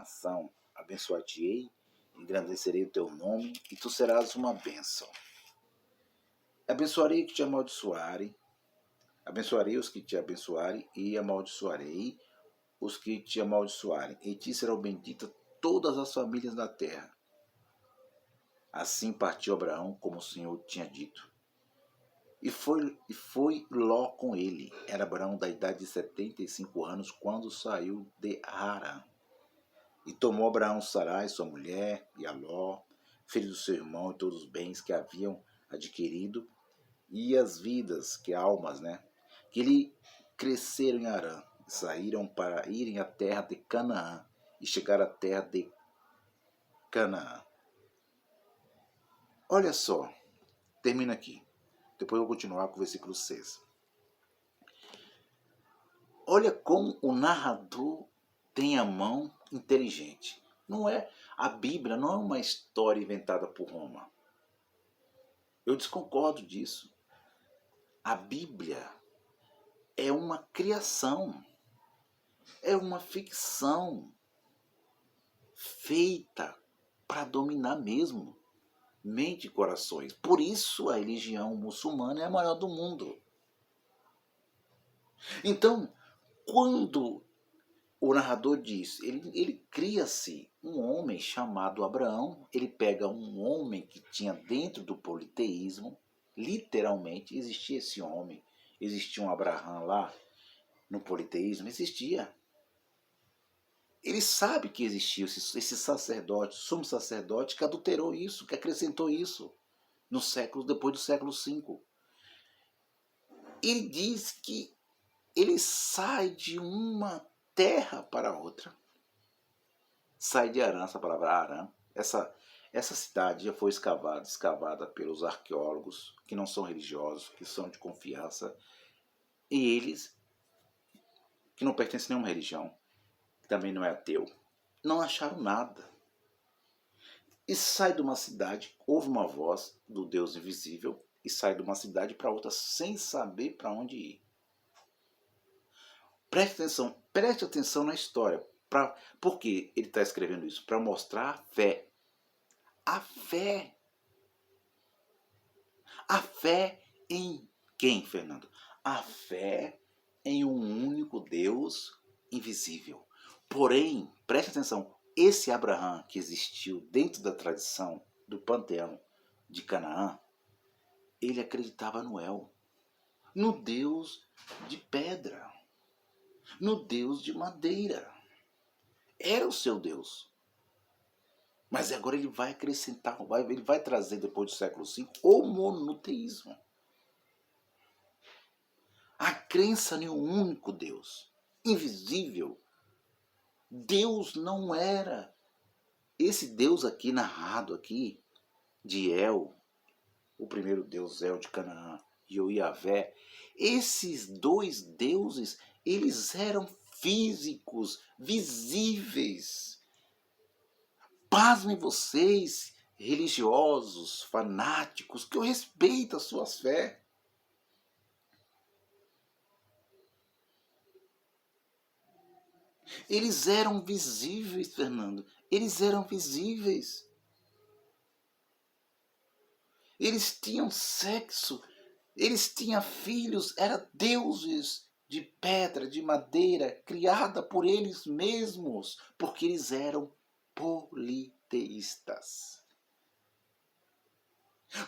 nação, abençoar-te-ei, engrandecerei o teu nome, e tu serás uma bênção. Abençoarei os que te amaldiçoarem, abençoarei os que te abençoarem, e amaldiçoarei os que te amaldiçoarem. Em ti serão benditas todas as famílias da terra. Assim partiu Abraão, como o Senhor tinha dito. E foi Ló com ele. Era Abraão da idade de 75 anos, quando saiu de Harã. E tomou Abraão Sarai, sua mulher, e a Ló, filho do seu irmão, e todos os bens que haviam adquirido, e as vidas, que almas, que lhe cresceram em Harã. E saíram para irem à terra de Canaã, e chegaram à terra de Canaã. Olha só, termina aqui. Depois eu vou continuar com o versículo 6. Olha como o narrador tem a mão inteligente. Não é a Bíblia não é uma história inventada por Roma. Eu desconcordo disso. A Bíblia é uma criação, é uma ficção feita para dominar mesmo mente e corações. Por isso a religião muçulmana é a maior do mundo. Então, quando o narrador diz, ele cria-se um homem chamado Abraão, ele pega um homem que tinha dentro do politeísmo, literalmente existia esse homem, existia um Abraão lá no politeísmo, existia. Ele sabe que existiu esse sacerdote, sumo sacerdote, que adulterou isso, que acrescentou isso no século, depois do século V. Ele diz que ele sai de uma terra para outra. Sai de Harã, essa palavra Harã. Essa cidade já foi escavada pelos arqueólogos, que não são religiosos, que são de confiança. E eles, que não pertencem a nenhuma religião, que também não é ateu, não acharam nada. E sai de uma cidade, ouve uma voz do Deus invisível, e sai de uma cidade para outra sem saber para onde ir. Preste atenção na história. Por que ele está escrevendo isso? Para mostrar a fé. A fé. A fé em quem, Fernando? A fé em um único Deus invisível. Porém, preste atenção, esse Abraão que existiu dentro da tradição do panteão de Canaã, ele acreditava no El, no Deus de pedra, no Deus de madeira. Era o seu Deus. Mas agora ele vai acrescentar, ele vai trazer depois do século V o monoteísmo. A crença em um único Deus, invisível. Deus não era esse Deus aqui narrado aqui, de El, o primeiro Deus El de Canaã, e o Yahvé. Esses dois deuses, eles eram físicos, visíveis. Pasmem vocês, religiosos, fanáticos, que eu respeito as suas fés. Eles eram visíveis, Fernando. Eles eram visíveis. Eles tinham sexo. Eles tinham filhos. Eram deuses de pedra, de madeira, criada por eles mesmos, porque eles eram politeístas.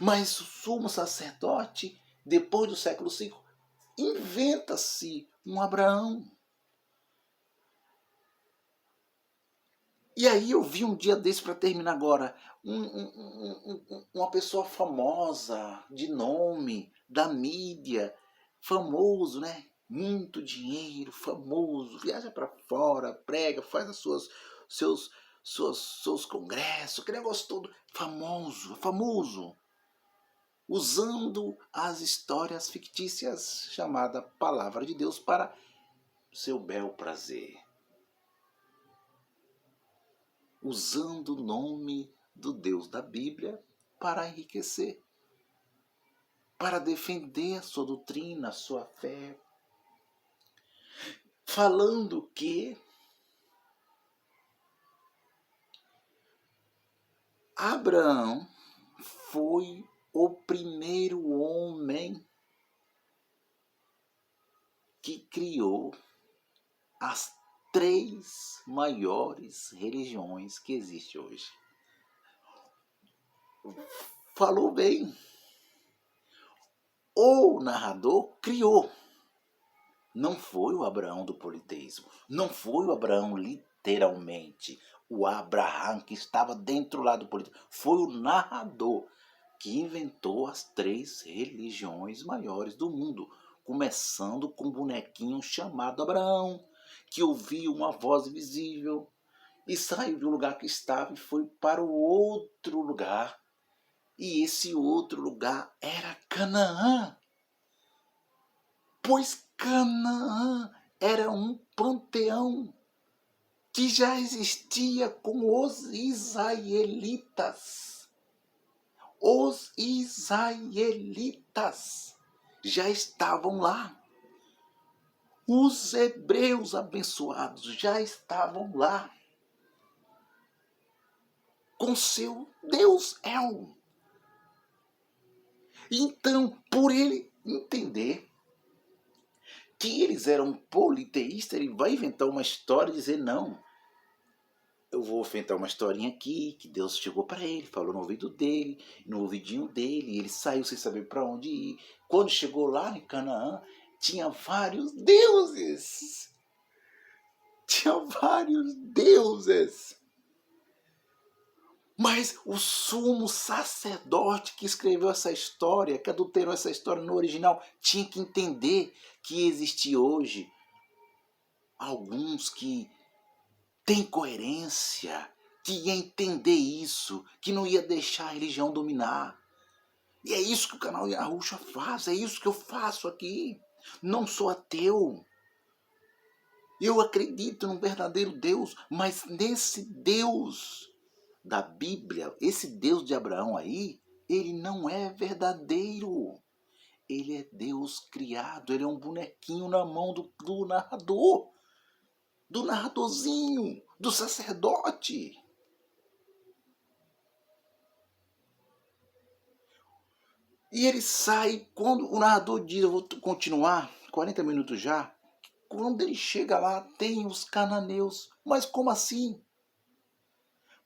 Mas o sumo sacerdote, depois do século V, inventa-se um Abraão. E aí eu vi um dia desse, para terminar agora, uma pessoa famosa, de nome, da mídia, famoso, né? Muito dinheiro, famoso, viaja para fora, prega, faz seus congressos, aquele negócio todo, famoso, usando as histórias fictícias chamada Palavra de Deus para seu bel prazer. Usando o nome do Deus da Bíblia para enriquecer, para defender a sua doutrina, a sua fé, falando que Abraão foi o primeiro homem que criou as 3 maiores religiões que existem hoje. Falou bem. O narrador criou. Não foi o Abraão do politeísmo. Não foi o Abraão literalmente. O Abraão que estava dentro lá do politeísmo. Foi o narrador que inventou as 3 religiões maiores do mundo. Começando com um bonequinho chamado Abraão, que ouviu uma voz invisível e saiu do lugar que estava e foi para o outro lugar. E esse outro lugar era Canaã. Pois Canaã era um panteão que já existia com os israelitas. Os israelitas já estavam lá. Os hebreus abençoados já estavam lá. Com seu Deus El. Então, por ele entender que eles eram politeístas, ele vai inventar uma história e dizer, não, eu vou inventar uma historinha aqui, que Deus chegou para ele, falou no ouvido dele, no ouvidinho dele, e ele saiu sem saber para onde ir. Quando chegou lá em Canaã, tinha vários deuses. Tinha vários deuses. Mas o sumo sacerdote que escreveu essa história, que adulterou essa história no original, tinha que entender que existe hoje alguns que têm coerência, que ia entender isso, que não ia deixar a religião dominar. E é isso que o canal Yahusha faz, é isso que eu faço aqui. Não sou ateu. Eu acredito num verdadeiro Deus, mas nesse Deus da Bíblia, esse Deus de Abraão aí, ele não é verdadeiro. Ele é Deus criado, ele é um bonequinho na mão do narrador, do narradorzinho, do sacerdote. E ele sai, quando o narrador diz, eu vou continuar, 40 minutos já, quando ele chega lá, tem os cananeus. Mas como assim?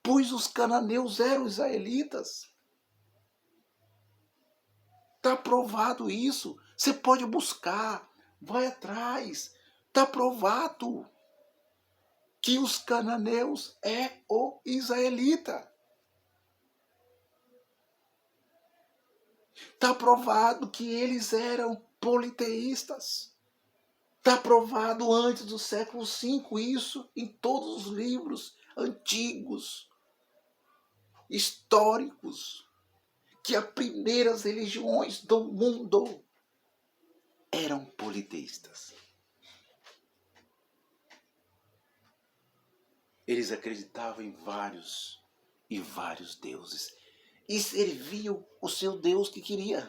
Pois os cananeus eram israelitas. Está provado isso. Você pode buscar, vai atrás. Está provado que os cananeus é o israelita. Está provado que eles eram politeístas. Está provado antes do século V isso em todos os livros antigos, históricos, que as primeiras religiões do mundo eram politeístas. Eles acreditavam em vários e vários deuses e serviam o seu Deus que queria,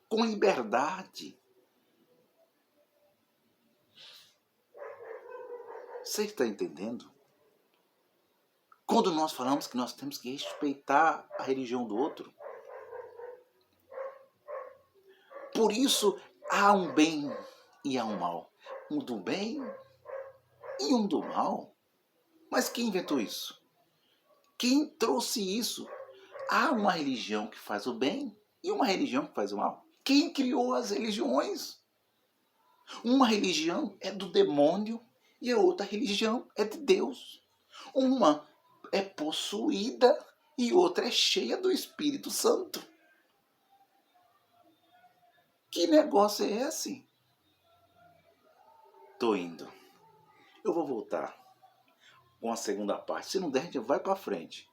com liberdade. Você está entendendo? Quando nós falamos que nós temos que respeitar a religião do outro, por isso há um bem e há um mal. Um do bem e um do mal. Mas quem inventou isso? Quem trouxe isso? Há uma religião que faz o bem e uma religião que faz o mal. Quem criou as religiões? Uma religião é do demônio e a outra religião é de Deus. Uma é possuída e outra é cheia do Espírito Santo. Que negócio é esse? Tô indo. Eu vou voltar com a segunda parte. Se não der, a gente vai para frente.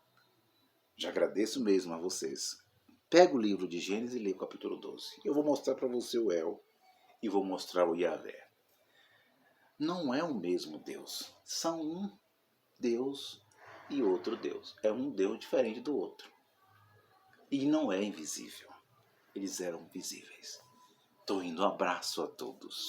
Já agradeço mesmo a vocês. Pega o livro de Gênesis e lê o capítulo 12. Eu vou mostrar para você o El e vou mostrar o Yahvé. Não é o mesmo Deus. São um Deus e outro Deus. É um Deus diferente do outro. E não é invisível. Eles eram visíveis. Tô indo. Um abraço a todos.